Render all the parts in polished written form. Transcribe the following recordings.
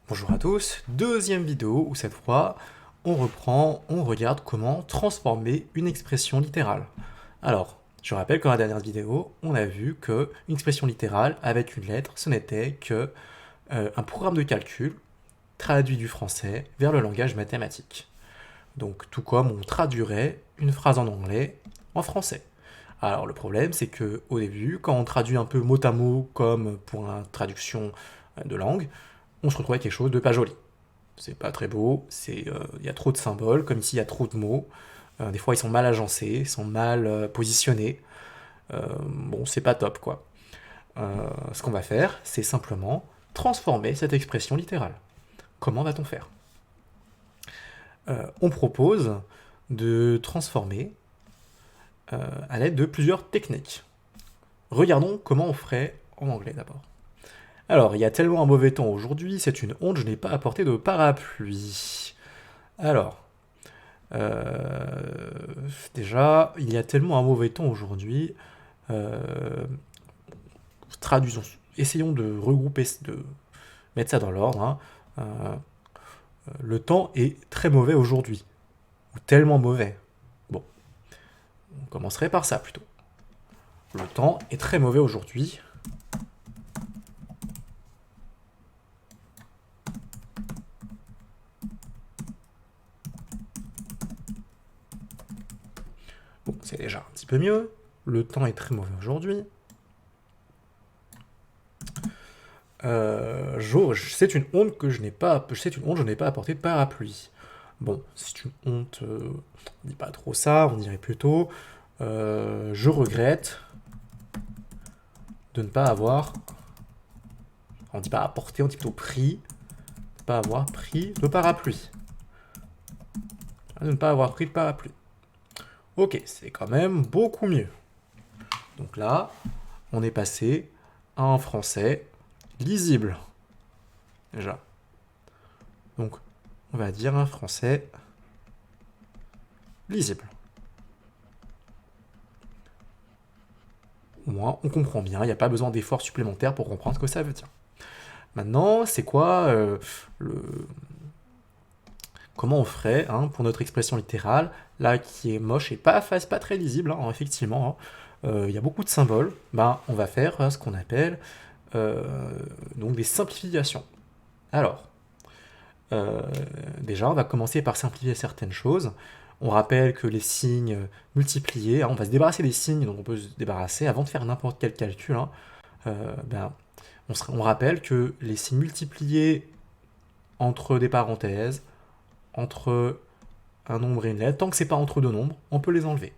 Bonjour à tous, deuxième vidéo où cette fois on regarde comment transformer une expression littérale. Alors, je rappelle que dans la dernière vidéo, on a vu que une expression littérale avec une lettre, ce n'était que un programme de calcul traduit du français vers le langage mathématique. Donc, tout comme on traduirait une phrase en anglais en français. Alors, le problème, c'est que au début, quand on traduit un peu mot à mot comme pour une traduction de langue, on se retrouve avec quelque chose de pas joli. C'est pas très beau, il y a trop de symboles, comme ici il y a trop de mots. Des fois ils sont mal agencés, ils sont mal positionnés. Bon, c'est pas top quoi. Ce qu'on va faire, c'est simplement transformer cette expression littérale. Comment va-t-on faire? On propose de transformer à l'aide de plusieurs techniques. Regardons comment on ferait en anglais d'abord. Alors, il y a tellement un mauvais temps aujourd'hui, c'est une honte, je n'ai pas apporté de parapluie. Alors, déjà, il y a tellement un mauvais temps aujourd'hui. Traduisons, essayons de regrouper, de mettre ça dans l'ordre. Hein. Le temps est très mauvais aujourd'hui, ou tellement mauvais. Bon, on commencerait par ça plutôt. Le temps est très mauvais aujourd'hui. Bon, c'est déjà un petit peu mieux. Le temps est très mauvais aujourd'hui. C'est une honte que je n'ai pas. C'est une honte, je n'ai pas apporté de parapluie. Bon, c'est une honte. On dit pas trop ça. On dirait plutôt. Je regrette de ne pas avoir. On dit pas apporté, on dit plutôt pris. De ne pas avoir pris de parapluie. De ne pas avoir pris de parapluie. Ok, c'est quand même beaucoup mieux. Donc là, on est passé à un français lisible. Déjà. Donc, on va dire un français lisible. Au moins, on comprend bien, il n'y a pas besoin d'efforts supplémentaires pour comprendre ce que ça veut dire. Maintenant, c'est quoi comment on ferait pour notre expression littérale, là qui est moche et pas très lisible, effectivement. Il y a beaucoup de symboles. On va faire ce qu'on appelle donc des simplifications. Alors, déjà, on va commencer par simplifier certaines choses. On rappelle que les signes multipliés, on va se débarrasser des signes dont on peut se débarrasser avant de faire n'importe quel calcul. On rappelle que les signes multipliés entre des parenthèses, entre un nombre et une lettre, tant que c'est pas entre deux nombres, on peut les enlever.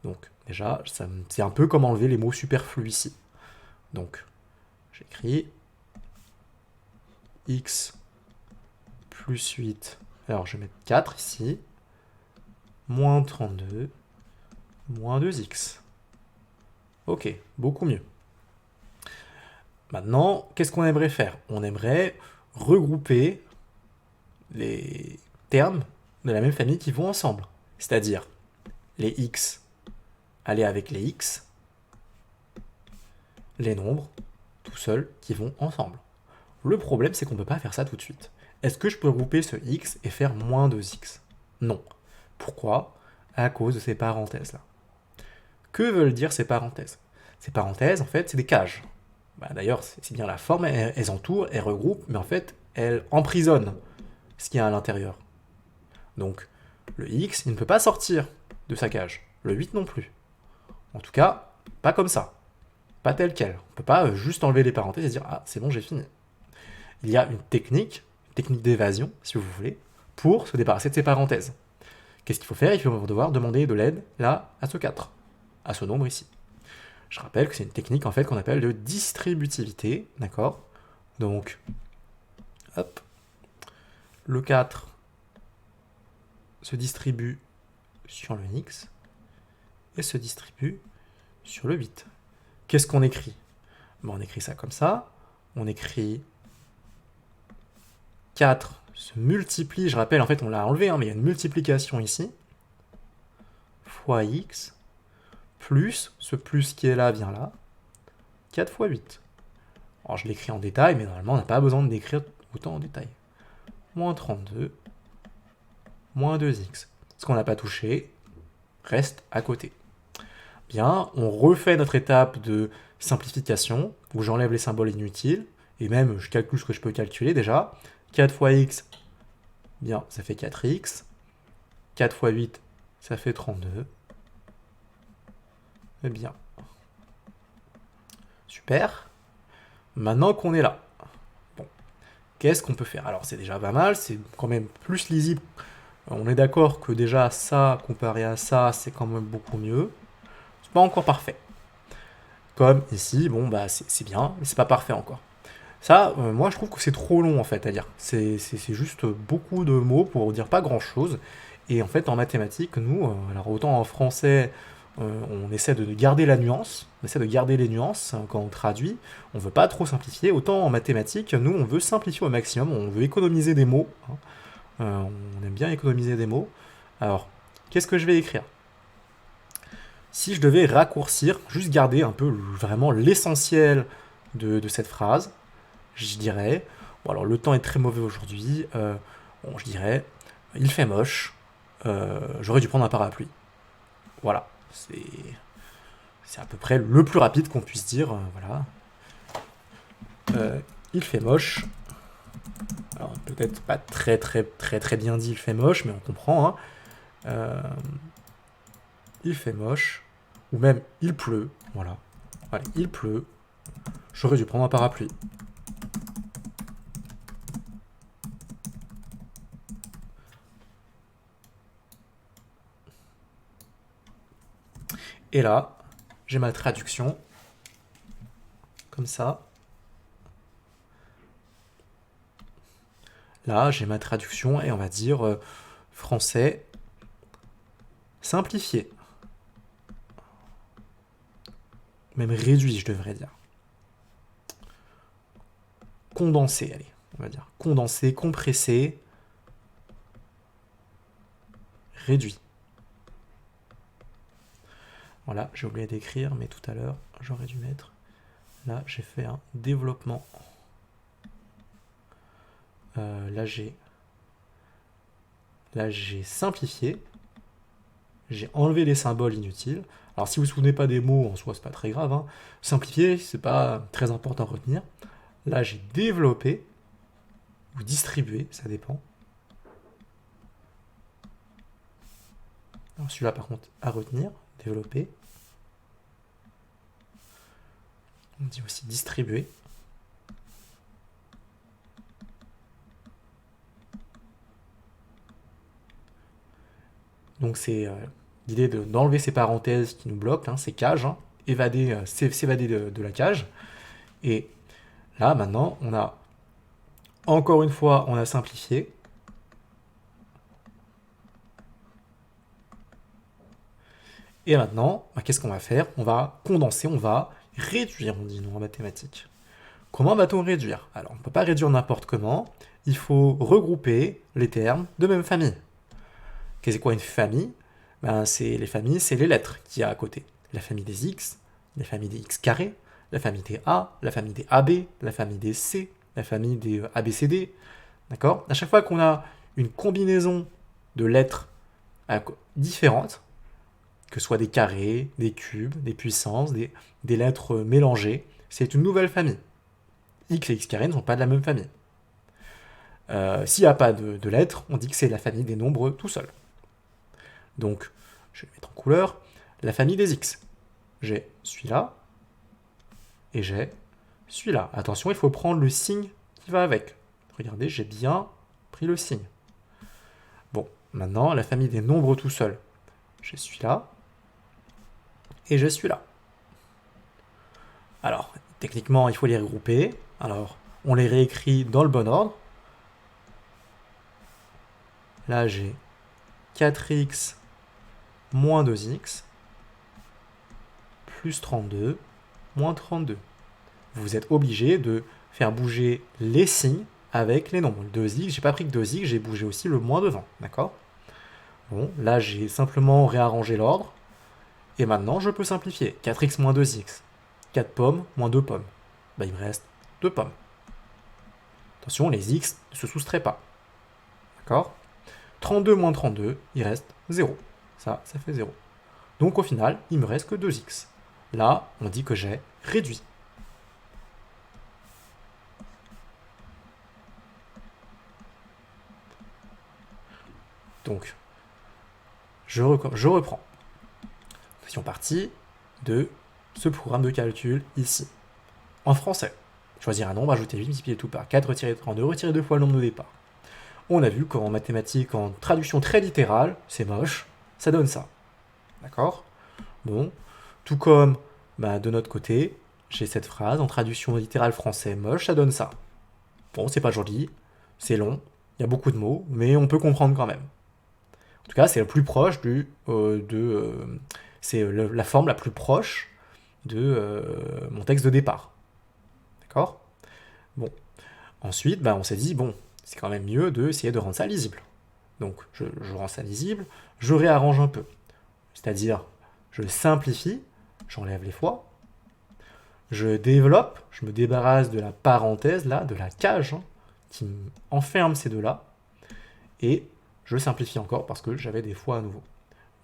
Donc déjà, c'est un peu comme enlever les mots superflus ici. Donc j'écris x plus 8, alors je vais mettre 4 ici, moins 32, moins 2x. Ok, beaucoup mieux. Maintenant, qu'est-ce qu'on aimerait faire? On aimerait regrouper les termes de la même famille qui vont ensemble. C'est-à-dire les x aller avec les x, les nombres tout seuls qui vont ensemble. Le problème, c'est qu'on ne peut pas faire ça tout de suite. Est-ce que je peux regrouper ce x et faire moins 2x? Non. Pourquoi? À cause de ces parenthèses-là. Que veulent dire ces parenthèses? Ces parenthèses, en fait, c'est des cages. D'ailleurs, c'est bien la forme, elles entourent, elles regroupent, mais en fait, elles emprisonnent ce qu'il y a à l'intérieur. Donc, le x, il ne peut pas sortir de sa cage. Le 8 non plus. En tout cas, pas comme ça. Pas tel quel. On ne peut pas juste enlever les parenthèses et dire « Ah, c'est bon, j'ai fini ». Il y a une technique d'évasion, si vous voulez, pour se débarrasser de ces parenthèses. Qu'est-ce qu'il faut faire? Il faut devoir demander de l'aide, là, à ce 4, à ce nombre ici. Je rappelle que c'est une technique, en fait, qu'on appelle de distributivité, d'accord? Donc, hop, le 4 se distribue sur le x et se distribue sur le 8. Qu'est-ce qu'on écrit? On écrit ça comme ça. On écrit 4 se multiplie, je rappelle, en fait, on l'a enlevé, mais il y a une multiplication ici, fois x, plus, ce plus qui est là vient là, 4 fois 8. Alors, je l'écris en détail, mais normalement, on n'a pas besoin de d'écrire autant en détail. Moins 32, moins 2x. Ce qu'on n'a pas touché reste à côté. Bien, on refait notre étape de simplification, où j'enlève les symboles inutiles, et même je calcule ce que je peux calculer déjà. 4 fois x, bien, ça fait 4x. 4 fois 8, ça fait 32. Eh bien, super. Maintenant qu'on est là, bon, qu'est-ce qu'on peut faire? Alors c'est déjà pas mal, c'est quand même plus lisible. On est d'accord que déjà ça, comparé à ça, c'est quand même beaucoup mieux. C'est pas encore parfait. Comme ici, bon bah c'est bien, mais c'est pas parfait encore. Ça, moi je trouve que c'est trop long en fait à dire. C'est juste beaucoup de mots pour dire pas grand chose. Et en fait en mathématiques, nous, alors autant en français, on essaie de garder la nuance, on essaie de garder les nuances quand on traduit, on veut pas trop simplifier, autant en mathématiques, nous on veut simplifier au maximum, on veut économiser des mots, hein. On aime bien économiser des mots. Alors, qu'est-ce que je vais écrire? Si je devais raccourcir, juste garder un peu vraiment l'essentiel de cette phrase, je dirais, bon alors le temps est très mauvais aujourd'hui, bon, je dirais, il fait moche, j'aurais dû prendre un parapluie. Voilà, c'est à peu près le plus rapide qu'on puisse dire, voilà. Il fait moche. Alors peut-être pas très bien dit il fait moche, mais on comprend, hein. Il fait moche, ou même il pleut, voilà. Allez, il pleut, j'aurais dû prendre un parapluie. Et là, j'ai ma traduction, comme ça. Là, j'ai ma traduction et on va dire français simplifié. Même réduit, je devrais dire. Condensé, allez, on va dire. Condensé, compressé, réduit. Voilà, j'ai oublié d'écrire, mais tout à l'heure, j'aurais dû mettre. Là, j'ai fait un développement. Là, j'ai simplifié. J'ai enlevé les symboles inutiles. Alors, si vous ne vous souvenez pas des mots, en soi, c'est pas très grave, hein. Simplifier, c'est pas très important à retenir. Là, j'ai développé, ou distribué, ça dépend. Alors, celui-là, par contre, à retenir, développer. On dit aussi distribuer. Donc, c'est l'idée d'enlever ces parenthèses qui nous bloquent, hein, ces cages, hein, s'évader de la cage. Et là, maintenant, on a, encore une fois, on a simplifié. Et maintenant, qu'est-ce qu'on va faire? On va condenser, on va réduire, on dit nous en mathématiques. Comment va-t-on réduire? Alors, on ne peut pas réduire n'importe comment. Il faut regrouper les termes de même famille. Qu'est-ce quoi une famille? Les familles, c'est les lettres qu'il y a à côté. La famille des x, la famille des x carrés, la famille des a, la famille des ab, la famille des c, la famille des abcd. D'accord? À chaque fois qu'on a une combinaison de lettres différentes, que ce soit des carrés, des cubes, des puissances, des lettres mélangées, c'est une nouvelle famille. X et x carrés ne sont pas de la même famille. S'il n'y a pas de lettres, on dit que c'est la famille des nombres tout seul. Donc, je vais mettre en couleur la famille des x. J'ai celui-là et j'ai celui-là. Attention, il faut prendre le signe qui va avec. Regardez, j'ai bien pris le signe. Bon, maintenant, la famille des nombres tout seul. J'ai celui-là et j'ai celui-là. Alors, techniquement, il faut les regrouper. Alors, on les réécrit dans le bon ordre. Là, j'ai 4x moins 2x plus 32 moins 32. Vous êtes obligé de faire bouger les signes avec les nombres. 2x, j'ai pas pris que 2x, j'ai bougé aussi le moins devant, d'accord? Bon, là, j'ai simplement réarrangé l'ordre. Et maintenant, je peux simplifier. 4x moins 2x. 4 pommes moins 2 pommes. Il me reste 2 pommes. Attention, les x ne se soustraient pas. D'accord? 32 moins 32, il reste 0. Ça fait 0. Donc au final, il me reste que 2x. Là, on dit que j'ai réduit. Donc, je reprends. Nous étions partis de ce programme de calcul ici. En français, choisir un nombre, ajouter 8, multiplier tout par 4, retirer 32, retirer 2 fois le nombre de départ. On a vu qu'en mathématiques, en traduction très littérale, c'est moche, ça donne ça. D'accord? Bon, tout comme de notre côté, j'ai cette phrase, en traduction littérale français moche, ça donne ça. Bon, c'est pas joli, c'est long, il y a beaucoup de mots, mais on peut comprendre quand même. En tout cas, c'est le plus proche c'est la forme la plus proche de mon texte de départ. D'accord? Bon. Ensuite, on s'est dit, bon, c'est quand même mieux d'essayer de rendre ça lisible. Donc, je rends ça lisible, je réarrange un peu. C'est-à-dire, je simplifie, j'enlève les fois, je développe, je me débarrasse de la parenthèse, là, de la cage, qui enferme ces deux-là, et je simplifie encore parce que j'avais des fois à nouveau.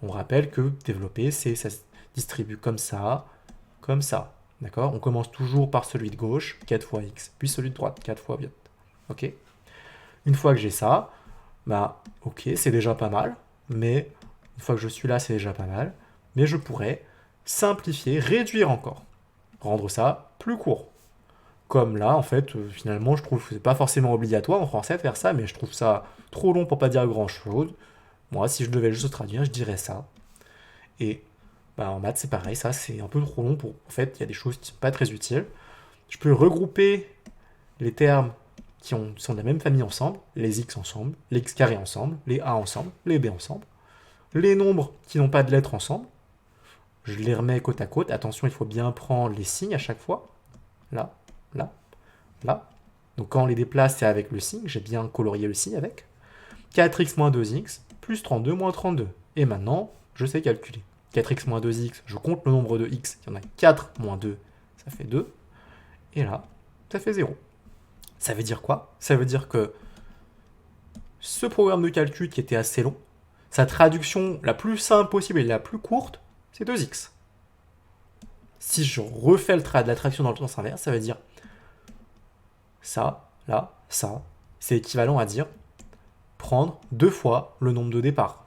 On rappelle que développer, ça se distribue comme ça, d'accord? On commence toujours par celui de gauche, 4 fois x, puis celui de droite, 4 fois y. Ok? Une fois que j'ai ça, ok, c'est déjà pas mal, mais une fois que je suis là, c'est déjà pas mal, mais je pourrais simplifier, réduire encore, rendre ça plus court. Comme là, en fait, finalement, je trouve que c'est pas forcément obligatoire en français de faire ça, mais je trouve ça trop long pour pas dire grand-chose. Moi, si je devais juste traduire, je dirais ça. Et en maths, c'est pareil, ça, c'est un peu trop long pour... En fait, il y a des choses qui sont pas très utiles. Je peux regrouper les termes qui sont de la même famille ensemble, les x ensemble, les x carrés ensemble, les a ensemble, les b ensemble, les nombres qui n'ont pas de lettres ensemble. Je les remets côte à côte. Attention, il faut bien prendre les signes à chaque fois. Là, là, là. Donc quand on les déplace, c'est avec le signe. J'ai bien colorié le signe avec. 4x moins 2x plus 32 moins 32. Et maintenant, je sais calculer. 4x moins 2x, je compte le nombre de x. Il y en a 4 moins 2, ça fait 2. Et là, ça fait 0. Ça veut dire quoi? Ça veut dire que ce programme de calcul qui était assez long, sa traduction la plus simple possible et la plus courte, c'est 2x. Si je refais la traduction dans le sens inverse, ça veut dire ça, là, ça. C'est équivalent à dire prendre 2 fois le nombre de départ.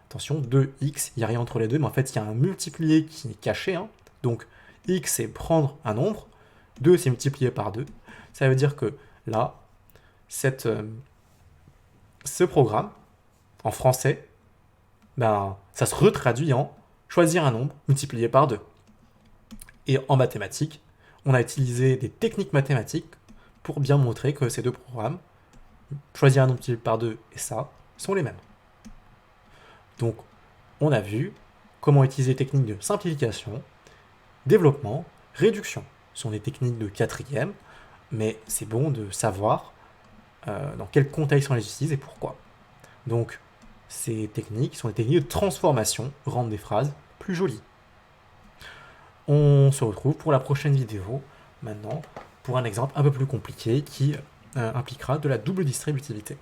Attention, 2x, il n'y a rien entre les deux, mais en fait, il y a un multiplié qui est caché. Donc, x, c'est prendre un nombre. 2, c'est multiplié par 2. Ça veut dire que là, ce programme, en français, ça se retraduit en choisir un nombre multiplié par 2. Et en mathématiques, on a utilisé des techniques mathématiques pour bien montrer que ces deux programmes, choisir un nombre multiplié par 2 et ça, sont les mêmes. Donc, on a vu comment utiliser les techniques de simplification, développement, réduction. Ce sont des techniques de quatrième, mais c'est bon de savoir dans quel contexte on les utilise et pourquoi. Donc, ces techniques sont des techniques de transformation, rendre des phrases plus jolies. On se retrouve pour la prochaine vidéo, maintenant, pour un exemple un peu plus compliqué qui impliquera de la double distributivité.